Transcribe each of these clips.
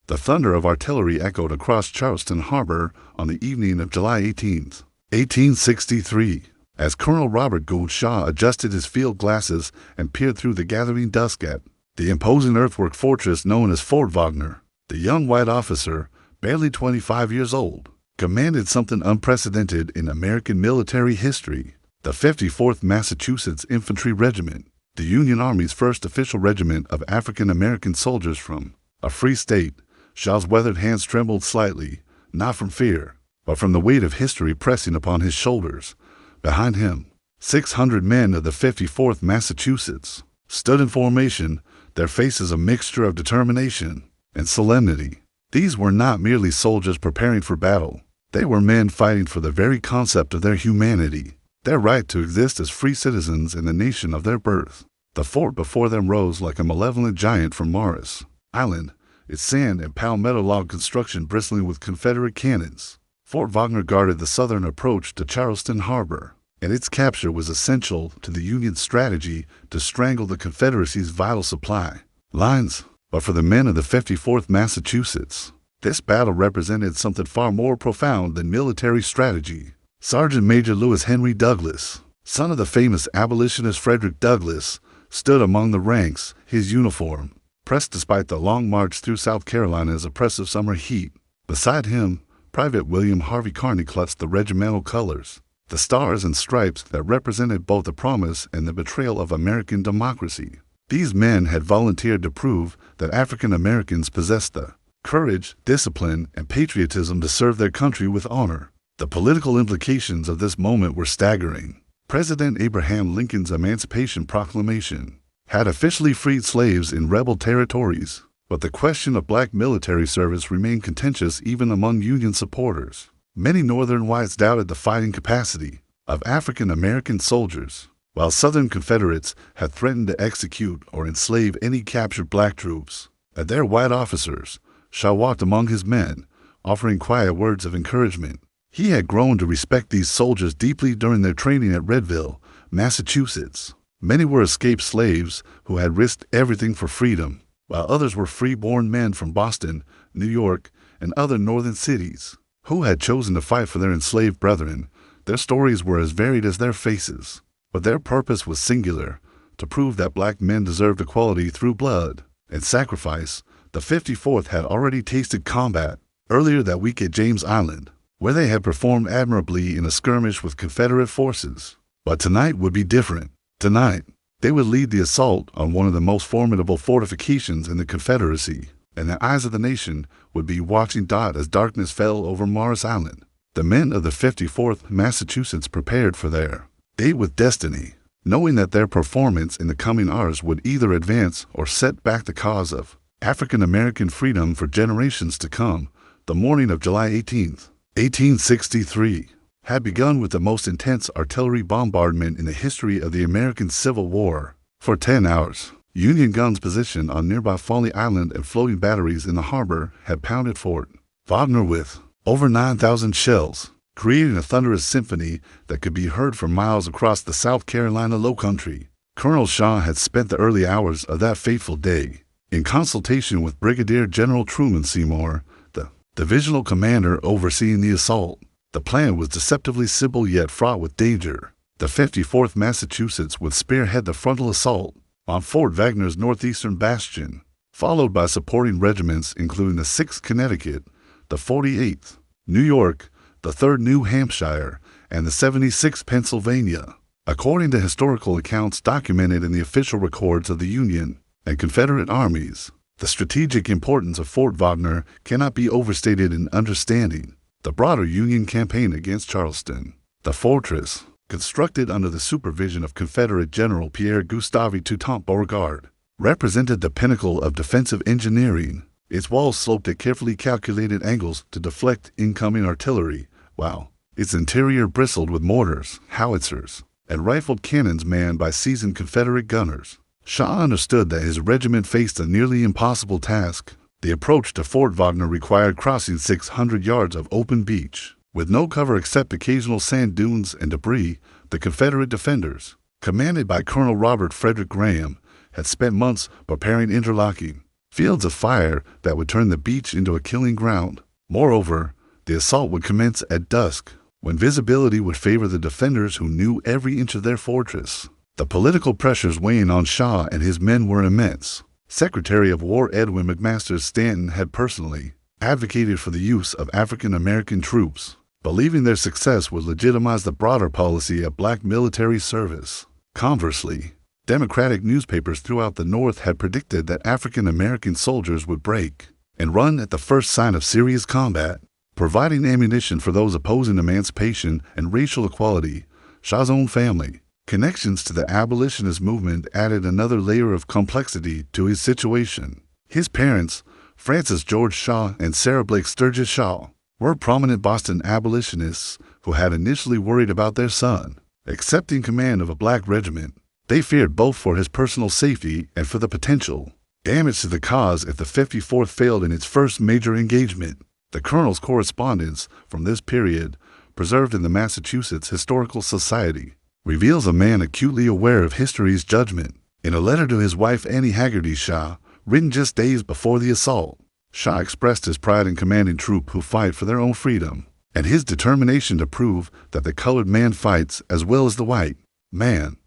The thunder of artillery echoed across Charleston Harbor on the evening of July 18th, 1863, as Colonel Robert Gould Shaw adjusted his field glasses and peered through the gathering dusk at the imposing earthwork fortress known as Fort Wagner. The young white officer, barely 25 years old, commanded something unprecedented in American military history: the 54th Massachusetts Infantry Regiment, the Union Army's first official regiment of African-American soldiers from a free state. Shaw's weathered hands trembled slightly, not from fear, but from the weight of history pressing upon his shoulders. Behind him, 600 men of the 54th Massachusetts stood in formation, their faces a mixture of determination and solemnity. These were not merely soldiers preparing for battle. They were men fighting for the very concept of their humanity, their right to exist as free citizens in the nation of their birth. The fort before them rose like a malevolent giant from Morris Island, its sand and palmetto log construction bristling with Confederate cannons. Fort Wagner guarded the southern approach to Charleston Harbor, and its capture was essential to the Union's strategy to strangle the Confederacy's vital supply lines. But for the men of the 54th Massachusetts, this battle represented something far more profound than military strategy. Sergeant Major Lewis Henry Douglas, son of the famous abolitionist Frederick Douglass, stood among the ranks, his uniform pressed despite the long march through South Carolina's oppressive summer heat. Beside him, Private William Harvey Kearny clutched the regimental colors, the stars and stripes that represented both the promise and the betrayal of American democracy. These men had volunteered to prove that African Americans possessed the courage, discipline, and patriotism to serve their country with honor. The political implications of this moment were staggering. President Abraham Lincoln's Emancipation Proclamation had officially freed slaves in rebel territories, but the question of black military service remained contentious even among Union supporters. Many Northern whites doubted the fighting capacity of African American soldiers, while Southern Confederates had threatened to execute or enslave any captured black troops. At their white officers, Shaw walked among his men, offering quiet words of encouragement. He had grown to respect these soldiers deeply during their training at Redville, Massachusetts. Many were escaped slaves who had risked everything for freedom, while others were free-born men from Boston, New York, and other northern cities who had chosen to fight for their enslaved brethren. Their stories were as varied as their faces, but their purpose was singular: to prove that black men deserved equality through blood and sacrifice. The 54th had already tasted combat earlier that week at James Island, where they had performed admirably in a skirmish with Confederate forces. But tonight would be different. Tonight, they would lead the assault on one of the most formidable fortifications in the Confederacy, and the eyes of the nation would be watching Dot as darkness fell over Morris Island. The men of the 54th Massachusetts prepared for their date with destiny, knowing that their performance in the coming hours would either advance or set back the cause of African American freedom for generations to come. The morning of July 18th, 1863, had begun with the most intense artillery bombardment in the history of the American Civil War. For 10 hours, Union guns positioned on nearby Folly Island and floating batteries in the harbor had pounded Fort Wagner with over 9,000 shells, creating a thunderous symphony that could be heard for miles across the South Carolina lowcountry. Colonel Shaw had spent the early hours of that fateful day in consultation with Brigadier General Truman Seymour, the divisional commander overseeing the assault. The plan was deceptively simple yet fraught with danger. The 54th Massachusetts would spearhead the frontal assault on Fort Wagner's northeastern bastion, followed by supporting regiments including the 6th Connecticut, the 48th New York, the 3rd New Hampshire, and the 76th Pennsylvania. According to historical accounts documented in the official records of the Union and Confederate armies, the strategic importance of Fort Wagner cannot be overstated in understanding the broader Union campaign against Charleston. The fortress, constructed under the supervision of Confederate General Pierre Gustave Toutant Beauregard, represented the pinnacle of defensive engineering. Its walls sloped at carefully calculated angles to deflect incoming artillery, while its interior bristled with mortars, howitzers, and rifled cannons manned by seasoned Confederate gunners. Shaw understood that his regiment faced a nearly impossible task. The approach to Fort Wagner required crossing 600 yards of open beach, with no cover except occasional sand dunes and debris. The Confederate defenders, commanded by Colonel Robert Frederick Graham, had spent months preparing interlocking fields of fire that would turn the beach into a killing ground. Moreover, the assault would commence at dusk, when visibility would favor the defenders who knew every inch of their fortress. The political pressures weighing on Shaw and his men were immense. Secretary of War Edwin McMaster Stanton had personally advocated for the use of African American troops, believing their success would legitimize the broader policy of black military service. Conversely, Democratic newspapers throughout the North had predicted that African American soldiers would break and run at the first sign of serious combat, providing ammunition for those opposing emancipation and racial equality. Shaw's own family connections to the abolitionist movement added another layer of complexity to his situation. His parents, Francis George Shaw and Sarah Blake Sturgis Shaw, were prominent Boston abolitionists who had initially worried about their son accepting command of a black regiment. They feared both for his personal safety and for the potential damage to the cause if the 54th failed in its first major engagement. The colonel's correspondence from this period, preserved in the Massachusetts Historical Society, reveals a man acutely aware of history's judgment. In a letter to his wife Annie Haggerty Shaw, written just days before the assault, Shaw expressed his pride in commanding troops who fight for their own freedom, and his determination to prove that the colored man fights as well as the white man.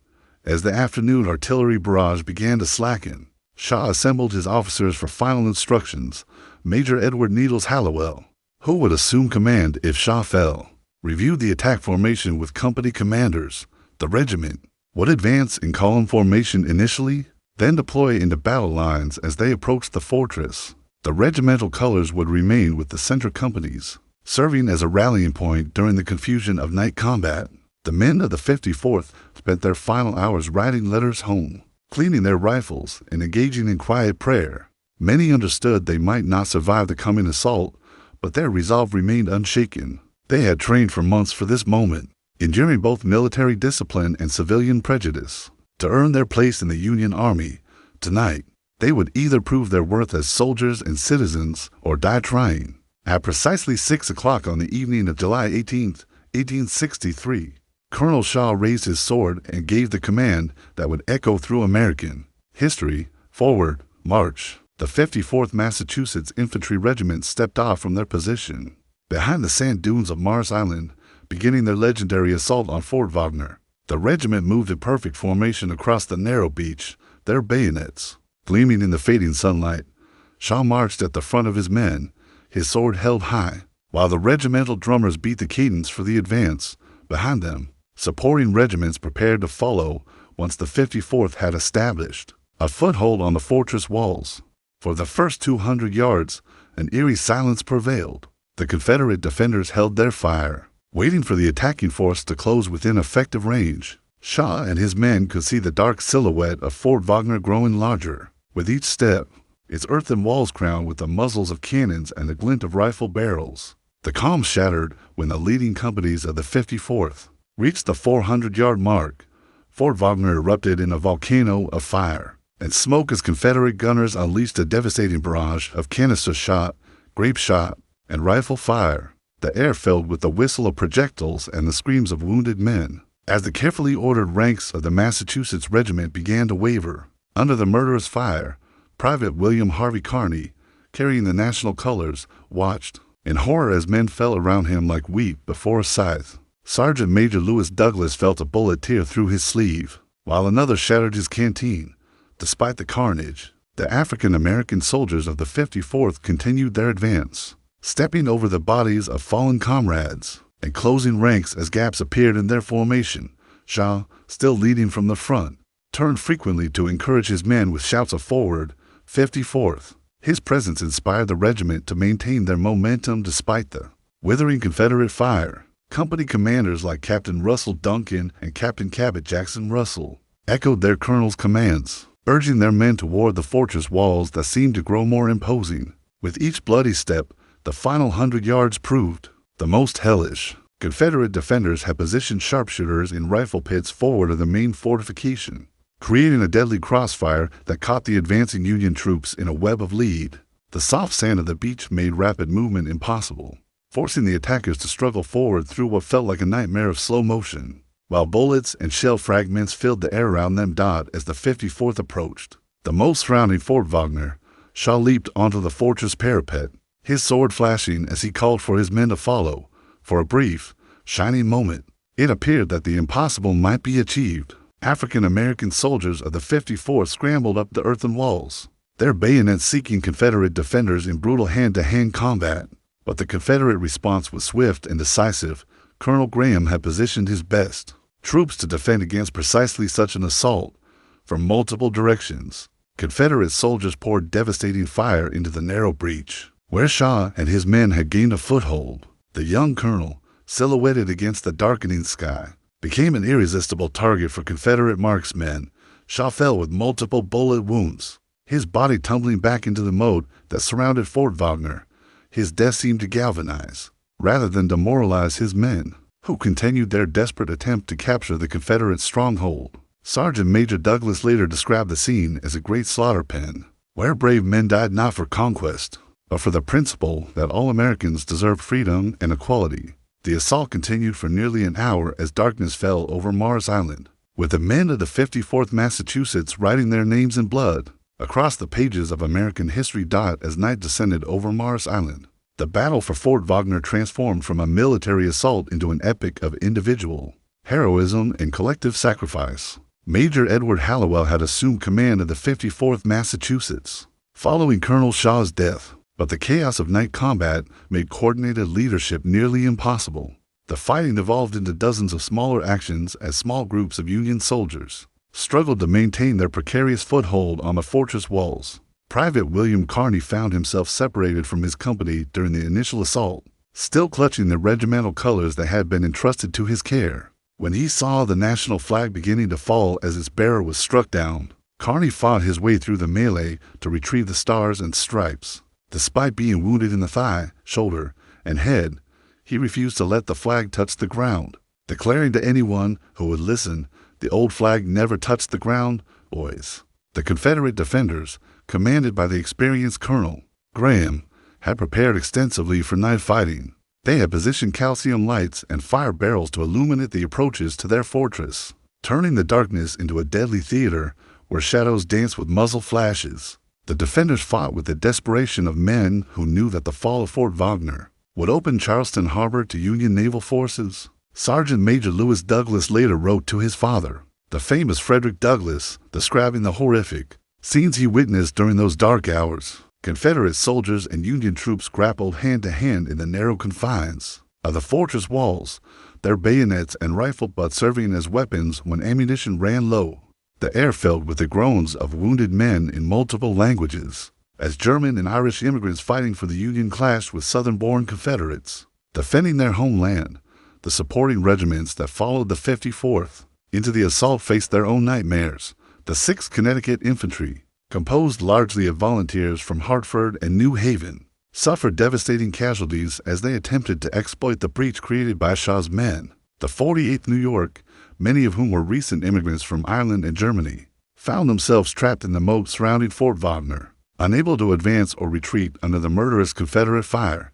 As the afternoon artillery barrage began to slacken, Shaw assembled his officers for final instructions. Major Edward Needles Hallowell, who would assume command if Shaw fell, reviewed the attack formation with company commanders. The regiment would advance in column formation initially, then deploy into battle lines as they approached the fortress. The regimental colors would remain with the center companies, serving as a rallying point during the confusion of night combat. The men of the 54th spent their final hours writing letters home, cleaning their rifles, and engaging in quiet prayer. Many understood they might not survive the coming assault, but their resolve remained unshaken. They had trained for months for this moment, enduring both military discipline and civilian prejudice, to earn their place in the Union Army. Tonight, they would either prove their worth as soldiers and citizens or die trying. At precisely 6 o'clock on the evening of July 18, 1863, Colonel Shaw raised his sword and gave the command that would echo through American history: "Forward, march." The 54th Massachusetts Infantry Regiment stepped off from their position behind the sand dunes of Mars Island, beginning their legendary assault on Fort Wagner. The regiment moved in perfect formation across the narrow beach, their bayonets gleaming in the fading sunlight. Shaw marched at the front of his men, his sword held high, while the regimental drummers beat the cadence for the advance. Behind them, supporting regiments prepared to follow once the 54th had established a foothold on the fortress walls. For the first 200 yards, an eerie silence prevailed. The Confederate defenders held their fire, waiting for the attacking force to close within effective range. Shaw and his men could see the dark silhouette of Fort Wagner growing larger with each step, its earthen walls crowned with the muzzles of cannons and the glint of rifle barrels. The calm shattered when the leading companies of the 54th reached the 400-yard mark. Fort Wagner erupted in a volcano of fire and smoke as Confederate gunners unleashed a devastating barrage of canister shot, grape shot, and rifle fire. The air filled with the whistle of projectiles and the screams of wounded men. As the carefully ordered ranks of the Massachusetts Regiment began to waver under the murderous fire, Private William Harvey Carney, carrying the national colors, watched in horror as men fell around him like wheat before a scythe. Sergeant Major Lewis Douglas felt a bullet tear through his sleeve, while another shattered his canteen. Despite the carnage, the African-American soldiers of the 54th continued their advance, stepping over the bodies of fallen comrades and closing ranks as gaps appeared in their formation. Shaw, still leading from the front, turned frequently to encourage his men with shouts of "Forward, 54th." His presence inspired the regiment to maintain their momentum despite the withering Confederate fire. Company commanders like Captain Russell Duncan and Captain Cabot Jackson Russell echoed their colonel's commands, urging their men toward the fortress walls that seemed to grow more imposing. With each bloody step, the final 100 yards proved the most hellish. Confederate defenders had positioned sharpshooters in rifle pits forward of the main fortification, creating a deadly crossfire that caught the advancing Union troops in a web of lead. The soft sand of the beach made rapid movement impossible, forcing the attackers to struggle forward through what felt like a nightmare of slow motion, while bullets and shell fragments filled the air around them. As the 54th approached the most surrounding Fort Wagner, Shaw leaped onto the fortress parapet, his sword flashing as he called for his men to follow. For a brief, shining moment, it appeared that the impossible might be achieved. African-American soldiers of the 54th scrambled up the earthen walls, their bayonets seeking Confederate defenders in brutal hand-to-hand combat. But the Confederate response was swift and decisive. Colonel Graham had positioned his best troops to defend against precisely such an assault. From multiple directions, Confederate soldiers poured devastating fire into the narrow breach, where Shaw and his men had gained a foothold. The young colonel, silhouetted against the darkening sky, became an irresistible target for Confederate marksmen. Shaw fell with multiple bullet wounds, his body tumbling back into the moat that surrounded Fort Wagner. His death seemed to galvanize, rather than demoralize his men, who continued their desperate attempt to capture the Confederate stronghold. Sergeant Major Douglas later described the scene as a great slaughter pen, where brave men died not for conquest, but for the principle that all Americans deserved freedom and equality. The assault continued for nearly an hour as darkness fell over Mars Island, with the men of the 54th Massachusetts writing their names in blood across the pages of American history. As night descended over Mars Island, the battle for Fort Wagner transformed from a military assault into an epic of individual heroism and collective sacrifice. Major Edward Hallowell had assumed command of the 54th Massachusetts following Colonel Shaw's death, but the chaos of night combat made coordinated leadership nearly impossible. The fighting evolved into dozens of smaller actions as small groups of Union soldiers struggled to maintain their precarious foothold on the fortress walls. Private William Carney found himself separated from his company during the initial assault, still clutching the regimental colors that had been entrusted to his care. When he saw the national flag beginning to fall as its bearer was struck down, Carney fought his way through the melee to retrieve the stars and stripes. Despite being wounded in the thigh, shoulder, and head, he refused to let the flag touch the ground, declaring to anyone who would listen, "The old flag never touched the ground, boys." The Confederate defenders, commanded by the experienced Colonel Graham, had prepared extensively for night fighting. They had positioned calcium lights and fire barrels to illuminate the approaches to their fortress, turning the darkness into a deadly theater where shadows danced with muzzle flashes. The defenders fought with the desperation of men who knew that the fall of Fort Wagner would open Charleston Harbor to Union naval forces. Sergeant Major Lewis Douglas later wrote to his father, the famous Frederick Douglass, describing the horrific scenes he witnessed during those dark hours. Confederate soldiers and Union troops grappled hand-to-hand in the narrow confines of the fortress walls, their bayonets and rifle butts serving as weapons when ammunition ran low. The air filled with the groans of wounded men in multiple languages, as German and Irish immigrants fighting for the Union clashed with Southern-born Confederates, defending their homeland. The supporting regiments that followed the 54th into the assault faced their own nightmares. The 6th Connecticut Infantry, composed largely of volunteers from Hartford and New Haven, suffered devastating casualties as they attempted to exploit the breach created by Shaw's men. The 48th New York, many of whom were recent immigrants from Ireland and Germany, found themselves trapped in the moat surrounding Fort Wagner, unable to advance or retreat under the murderous Confederate fire.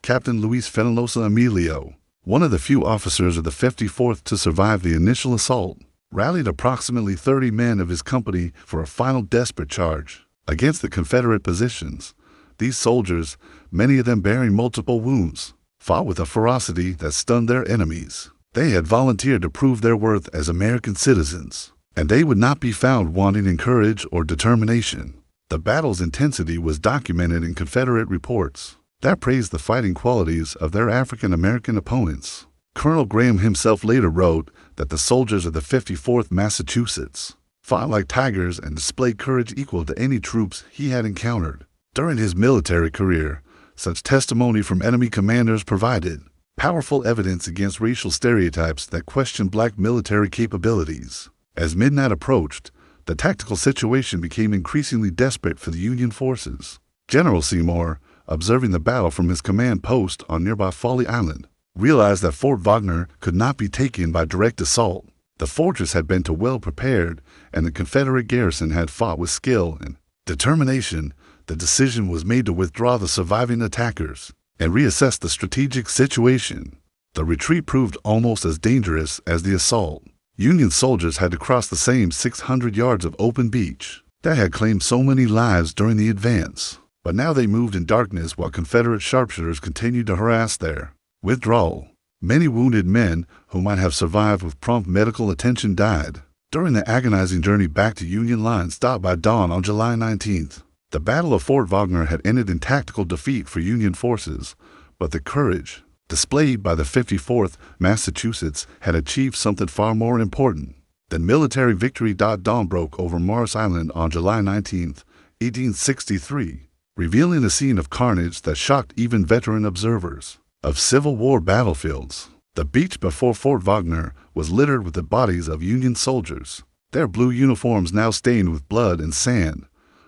Captain Luis Fenolosa Emilio, one of the few officers of the 54th to survive the initial assault, rallied approximately 30 men of his company for a final desperate charge against the Confederate positions. These soldiers, many of them bearing multiple wounds, fought with a ferocity that stunned their enemies. They had volunteered to prove their worth as American citizens, and they would not be found wanting in courage or determination. The battle's intensity was documented in Confederate reports that praised the fighting qualities of their African-American opponents. Colonel Graham himself later wrote that the soldiers of the 54th Massachusetts fought like tigers and displayed courage equal to any troops he had encountered. During his military career, such testimony from enemy commanders provided powerful evidence against racial stereotypes that questioned black military capabilities. As midnight approached, the tactical situation became increasingly desperate for the Union forces. General Seymour, observing the battle from his command post on nearby Folly Island, realized that Fort Wagner could not be taken by direct assault. The fortress had been too well prepared, and the Confederate garrison had fought with skill and determination. The decision was made to withdraw the surviving attackers and reassess the strategic situation. The retreat proved almost as dangerous as the assault. Union soldiers had to cross the same 600 yards of open beach, that had claimed so many lives during the advance. But now they moved in darkness while Confederate sharpshooters continued to harass their withdrawal. Many wounded men who might have survived with prompt medical attention died during the agonizing journey back to Union lines stopped by dawn on July 19th. The Battle of Fort Wagner had ended in tactical defeat for Union forces, but the courage displayed by the 54th Massachusetts had achieved something far more important than military victory. Dawn broke over Morris Island on July 19th, 1863, revealing a scene of carnage that shocked even veteran observers of Civil War battlefields. The beach before Fort Wagner was littered with the bodies of Union soldiers, their blue uniforms now stained with blood and sand.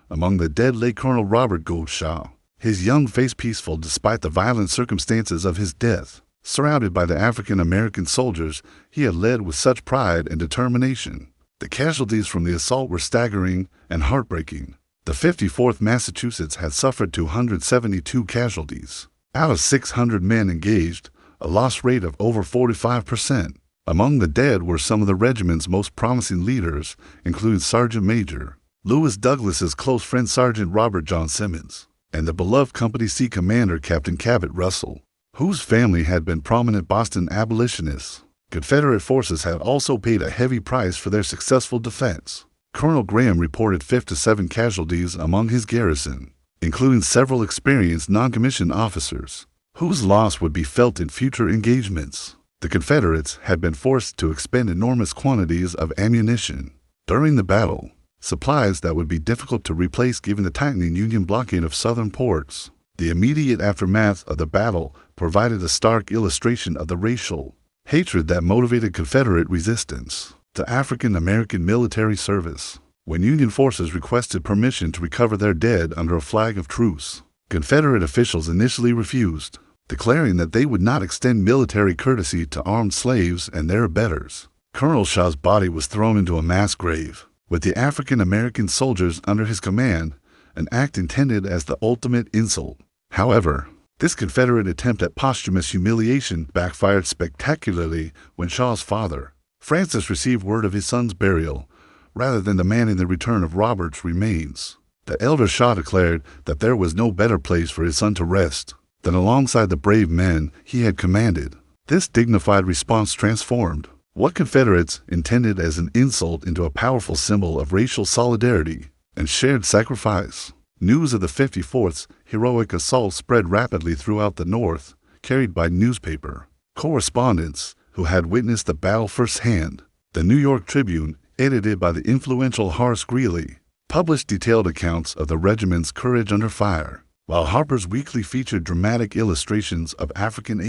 Among the dead lay Colonel Robert Gould Shaw, his young face peaceful despite the violent circumstances of his death. Surrounded by the African-American soldiers he had led with such pride and determination, the casualties from the assault were staggering and heartbreaking. The 54th Massachusetts had suffered 272 casualties out of 600 men engaged, a loss rate of over 45%. Among the dead were some of the regiment's most promising leaders, including Sergeant Major Lewis Douglas's close friend Sergeant Robert John Simmons, and the beloved Company C commander Captain Cabot Russell, whose family had been prominent Boston abolitionists. Confederate forces had also paid a heavy price for their successful defense. Colonel Graham reported 57 casualties among his garrison, including several experienced non-commissioned officers, whose loss would be felt in future engagements. The Confederates had been forced to expend enormous quantities of ammunition during the battle, supplies that would be difficult to replace given the tightening Union blockade of southern ports. The immediate aftermath of the battle provided a stark illustration of the racial hatred that motivated Confederate resistance to African-American military service. When Union forces requested permission to recover their dead under a flag of truce, Confederate officials initially refused, declaring that they would not extend military courtesy to armed slaves and their abettors. Colonel Shaw's body was thrown into a mass grave, with the African-American soldiers under his command, an act intended as the ultimate insult. However, this Confederate attempt at posthumous humiliation backfired spectacularly when Shaw's father, Francis, received word of his son's burial, rather than demanding the return of Robert's remains. The elder Shaw declared that there was no better place for his son to rest than alongside the brave men he had commanded. This dignified response transformed what Confederates intended as an insult into a powerful symbol of racial solidarity and shared sacrifice. News of the 54th's heroic assault spread rapidly throughout the North, carried by newspaper correspondents who had witnessed the battle firsthand. The New York Tribune, edited by the influential Horace Greeley, published detailed accounts of the regiment's courage under fire, while Harper's Weekly featured dramatic illustrations of African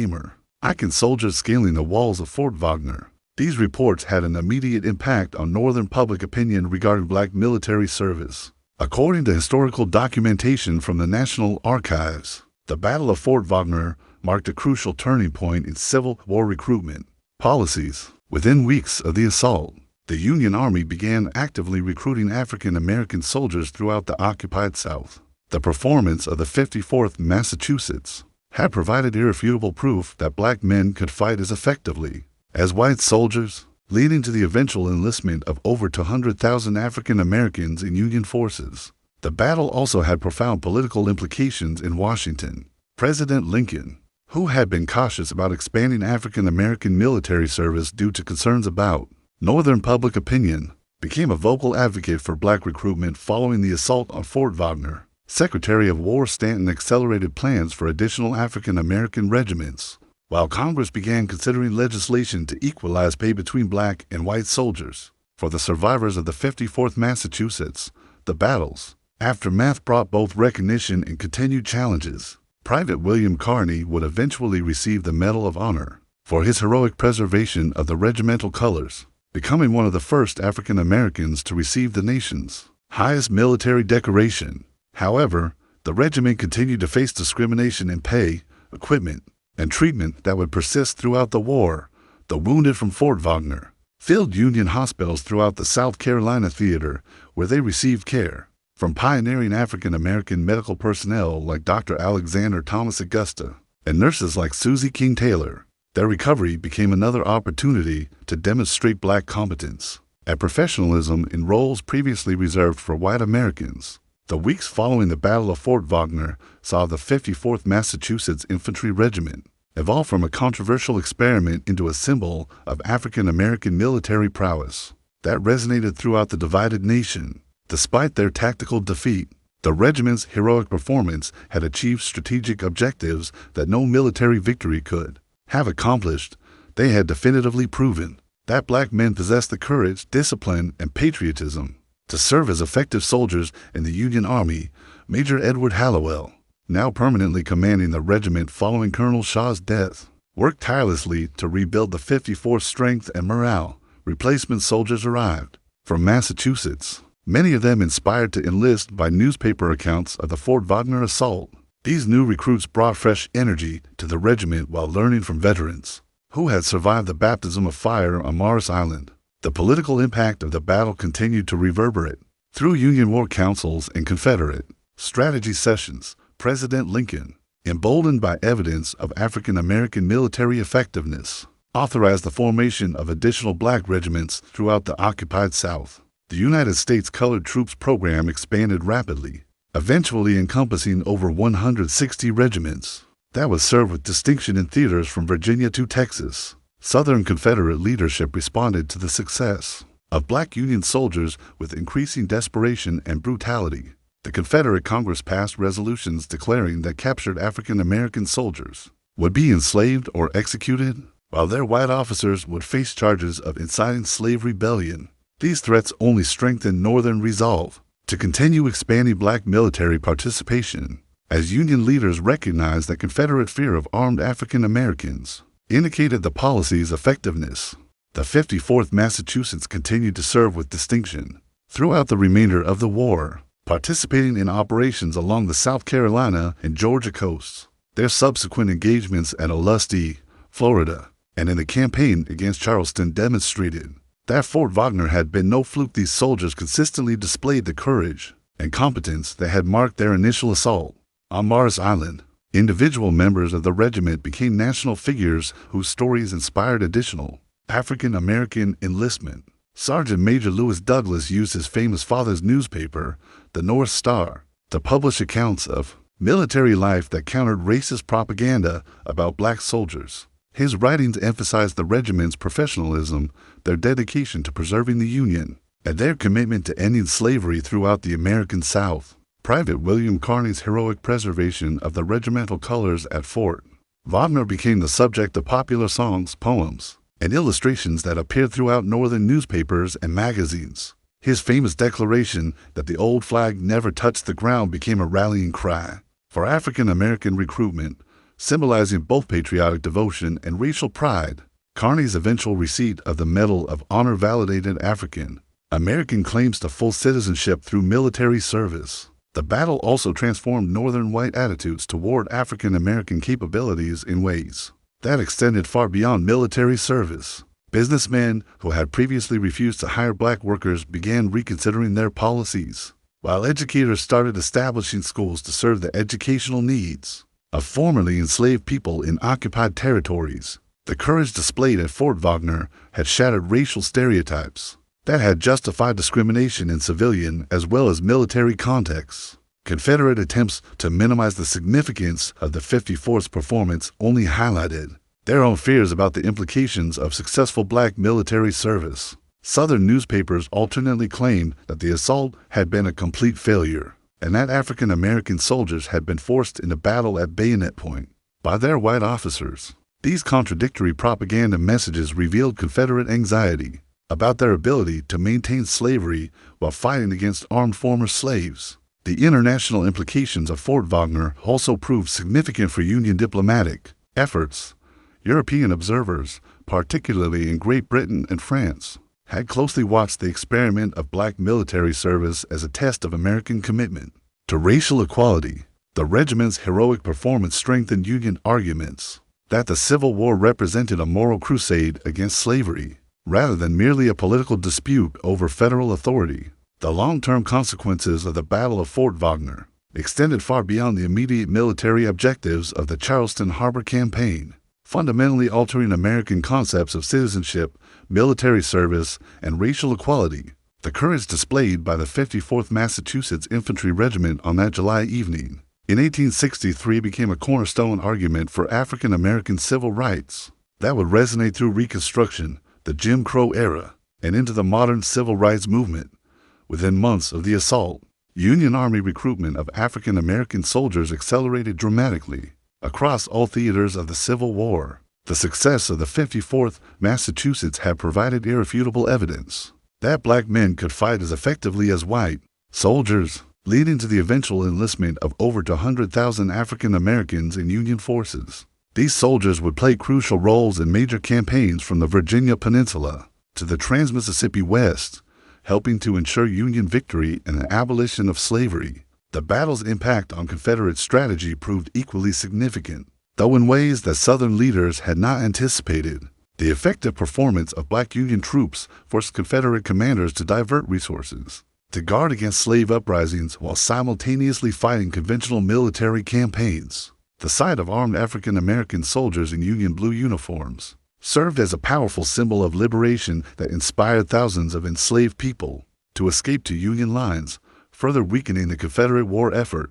soldiers scaling the walls of Fort Wagner. These reports had an immediate impact on Northern public opinion regarding black military service. According to historical documentation from the National Archives, the Battle of Fort Wagner marked a crucial turning point in Civil War recruitment policies. Within weeks of the assault, the Union Army began actively recruiting African-American soldiers throughout the occupied South. The performance of the 54th Massachusetts had provided irrefutable proof that black men could fight as effectively as white soldiers, leading to the eventual enlistment of over 200,000 African Americans in Union forces. The battle also had profound political implications in Washington. President Lincoln, who had been cautious about expanding African American military service due to concerns about Northern public opinion, became a vocal advocate for black recruitment following the assault on Fort Wagner. Secretary of War Stanton accelerated plans for additional African American regiments, while Congress began considering legislation to equalize pay between black and white soldiers. For the survivors of the 54th Massachusetts, the battle's aftermath brought both recognition and continued challenges. Private William Carney would eventually receive the Medal of Honor for his heroic preservation of the regimental colors, becoming one of the first African Americans to receive the nation's highest military decoration. However, the regiment continued to face discrimination in pay, equipment, and treatment that would persist throughout the war. The wounded from Fort Wagner filled Union hospitals throughout the South Carolina theater, where they received care from pioneering African-American medical personnel like Dr. Alexander Thomas Augusta and nurses like Susie King Taylor. Their recovery became another opportunity to demonstrate black competence at professionalism in roles previously reserved for white Americans. The weeks following the Battle of Fort Wagner saw the 54th Massachusetts Infantry Regiment evolve from a controversial experiment into a symbol of African American military prowess that resonated throughout the divided nation. Despite their tactical defeat, the regiment's heroic performance had achieved strategic objectives that no military victory could have accomplished. They had definitively proven that black men possessed the courage, discipline, and patriotism to serve as effective soldiers in the Union Army. Major Edward Hallowell, now permanently commanding the regiment following Colonel Shaw's death, worked tirelessly to rebuild the 54th's strength and morale. Replacement soldiers arrived from Massachusetts, many of them inspired to enlist by newspaper accounts of the Fort Wagner assault. These new recruits brought fresh energy to the regiment while learning from veterans who had survived the baptism of fire on Morris Island. The political impact of the battle continued to reverberate through Union war councils and Confederate strategy sessions. President Lincoln, emboldened by evidence of African American military effectiveness, authorized the formation of additional black regiments throughout the occupied South. The United States Colored Troops program expanded rapidly, eventually encompassing over 160 regiments that would serve with distinction in theaters from Virginia to Texas. Southern Confederate leadership responded to the success of black Union soldiers with increasing desperation and brutality. The Confederate Congress passed resolutions declaring that captured African American soldiers would be enslaved or executed, while their white officers would face charges of inciting slave rebellion. These threats only strengthened Northern resolve to continue expanding black military participation, as Union leaders recognized that Confederate fear of armed African Americans indicated the policy's effectiveness. The 54th Massachusetts continued to serve with distinction throughout the remainder of the war, participating in operations along the South Carolina and Georgia coasts. Their subsequent engagements at Olustee, Florida, and in the campaign against Charleston demonstrated that Fort Wagner had been no fluke. These soldiers consistently displayed the courage and competence that had marked their initial assault on Morris Island. Individual members of the regiment became national figures whose stories inspired additional African American enlistment. Sergeant Major Lewis Douglas used his famous father's newspaper, the North Star, to publish accounts of military life that countered racist propaganda about black soldiers. His writings emphasized the regiment's professionalism, their dedication to preserving the Union, and their commitment to ending slavery throughout the American South. Private William Kearny's heroic preservation of the regimental colors at Fort Wagner became the subject of popular songs, poems, and illustrations that appeared throughout Northern newspapers and magazines. His famous declaration that the old flag never touched the ground became a rallying cry for African American recruitment, symbolizing both patriotic devotion and racial pride. Kearny's eventual receipt of the Medal of Honor validated African American claims to full citizenship through military service. The battle also transformed Northern white attitudes toward African American capabilities in ways that extended far beyond military service. Businessmen who had previously refused to hire black workers began reconsidering their policies, while educators started establishing schools to serve the educational needs of formerly enslaved people in occupied territories. The courage displayed at Fort Wagner had shattered racial stereotypes that had justified discrimination in civilian as well as military contexts. Confederate attempts to minimize the significance of the 54th's performance only highlighted their own fears about the implications of successful black military service. Southern newspapers alternately claimed that the assault had been a complete failure, and that African American soldiers had been forced into battle at bayonet point by their white officers. These contradictory propaganda messages revealed Confederate anxiety about their ability to maintain slavery while fighting against armed former slaves. The international implications of Fort Wagner also proved significant for Union diplomatic efforts. European observers, particularly in Great Britain and France, had closely watched the experiment of black military service as a test of American commitment to racial equality. The regiment's heroic performance strengthened Union arguments that the Civil War represented a moral crusade against slavery, rather than merely a political dispute over federal authority. The long-term consequences of the Battle of Fort Wagner extended far beyond the immediate military objectives of the Charleston Harbor Campaign. fundamentally altering American concepts of citizenship, military service, and racial equality. The courage displayed by the 54th Massachusetts Infantry Regiment on that July evening in 1863 became a cornerstone argument for African American civil rights that would resonate through Reconstruction, the Jim Crow era, and into the modern civil rights movement. Within months of the assault, Union Army recruitment of African American soldiers accelerated dramatically across all theaters of the Civil War. The success of the 54th Massachusetts had provided irrefutable evidence that black men could fight as effectively as white soldiers, leading to the eventual enlistment of over 200,000 African Americans in Union forces. These soldiers would play crucial roles in major campaigns from the Virginia Peninsula to the Trans-Mississippi West, helping to ensure Union victory and the abolition of slavery. The battle's impact on Confederate strategy proved equally significant, though in ways that Southern leaders had not anticipated. The effective performance of black Union troops forced Confederate commanders to divert resources to guard against slave uprisings while simultaneously fighting conventional military campaigns. The sight of armed African American soldiers in Union blue uniforms served as a powerful symbol of liberation that inspired thousands of enslaved people to escape to Union lines, further weakening the Confederate war effort.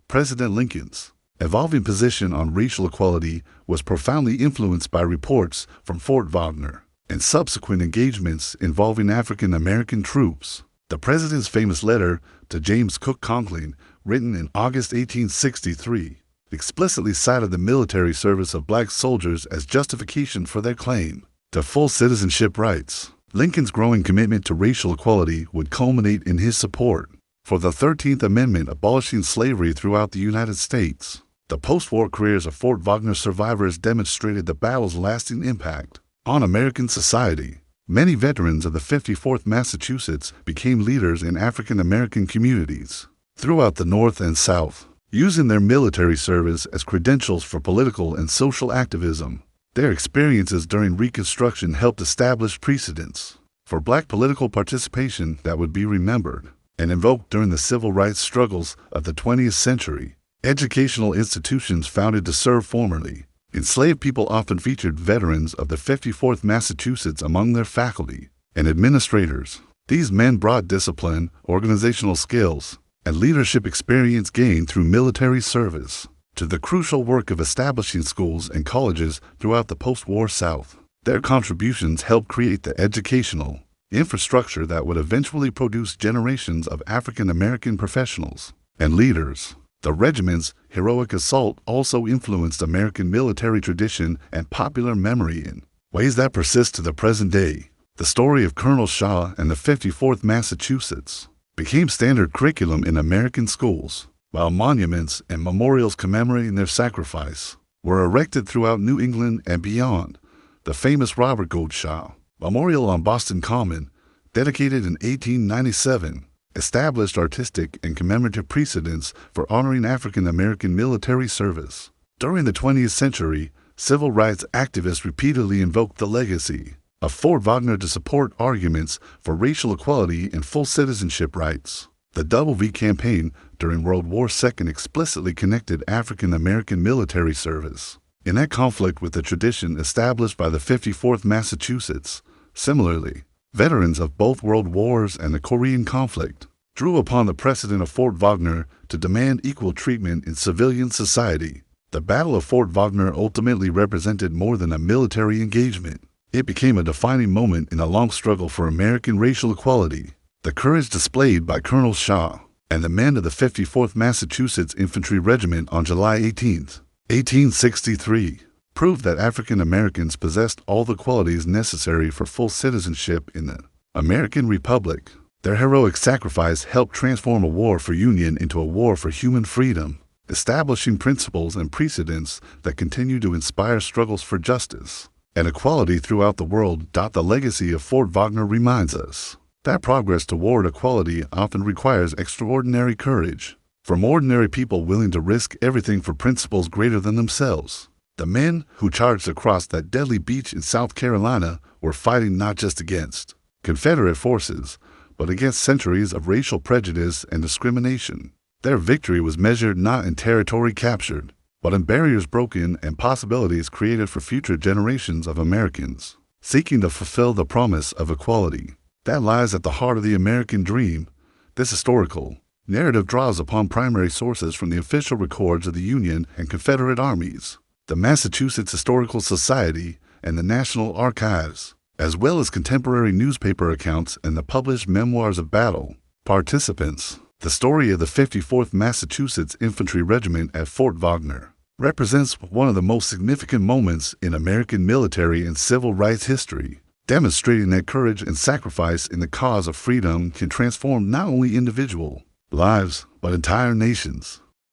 President Lincoln's evolving position on racial equality was profoundly influenced by reports from Fort Wagner and subsequent engagements involving African American troops. The president's famous letter to James Cook Conkling, written in August 1863, explicitly cited the military service of black soldiers as justification for their claim to full citizenship rights. Lincoln's growing commitment to racial equality would culminate in his support for the 13th Amendment abolishing slavery throughout the United States. The post-war careers of Fort Wagner survivors demonstrated the battle's lasting impact on American society. Many veterans of the 54th Massachusetts became leaders in African American communities throughout the North and South, using their military service as credentials for political and social activism. Their experiences during Reconstruction helped establish precedents for black political participation that would be remembered and invoked during the civil rights struggles of the 20th century. Educational institutions founded to serve formerly enslaved people often featured veterans of the 54th Massachusetts among their faculty and administrators. These men brought discipline, organizational skills, and leadership experience gained through military service to the crucial work of establishing schools and colleges throughout the post-war South. Their contributions helped create the educational infrastructure that would eventually produce generations of African American professionals and leaders. The regiment's heroic assault also influenced American military tradition and popular memory in ways that persist to the present day. The story of Colonel Shaw and the 54th Massachusetts became standard curriculum in American schools, while monuments and memorials commemorating their sacrifice were erected throughout New England and beyond. The famous Robert Gould Shaw Memorial on Boston Common, dedicated in 1897, established artistic and commemorative precedents for honoring African American military service. During the 20th century, civil rights activists repeatedly invoked the legacy of Fort Wagner to support arguments for racial equality and full citizenship rights. The WWII campaign during World War II explicitly connected African American military service in that conflict with the tradition established by the 54th Massachusetts. Similarly, veterans of both World Wars and the Korean conflict drew upon the precedent of Fort Wagner to demand equal treatment in civilian society. The Battle of Fort Wagner ultimately represented more than a military engagement. It became a defining moment in a long struggle for American racial equality. The courage displayed by Colonel Shaw and the men of the 54th Massachusetts Infantry Regiment on July 18, 1863, proved that African Americans possessed all the qualities necessary for full citizenship in the American Republic. Their heroic sacrifice helped transform a war for union into a war for human freedom, establishing principles and precedents that continue to inspire struggles for justice and equality throughout the world. The legacy of Fort Wagner reminds us that progress toward equality often requires extraordinary courage from ordinary people willing to risk everything for principles greater than themselves. The men who charged across that deadly beach in South Carolina were fighting not just against Confederate forces, but against centuries of racial prejudice and discrimination. Their victory was measured not in territory captured, but in barriers broken and possibilities created for future generations of Americans seeking to fulfill the promise of equality. That lies at the heart of the American dream. This historical narrative draws upon primary sources from the official records of the Union and Confederate armies, the Massachusetts Historical Society, and the National Archives, as well as contemporary newspaper accounts and the published memoirs of battle participants. The story of the 54th Massachusetts Infantry Regiment at Fort Wagner represents one of the most significant moments in American military and civil rights history, demonstrating that courage and sacrifice in the cause of freedom can transform not only individual lives, but entire nations.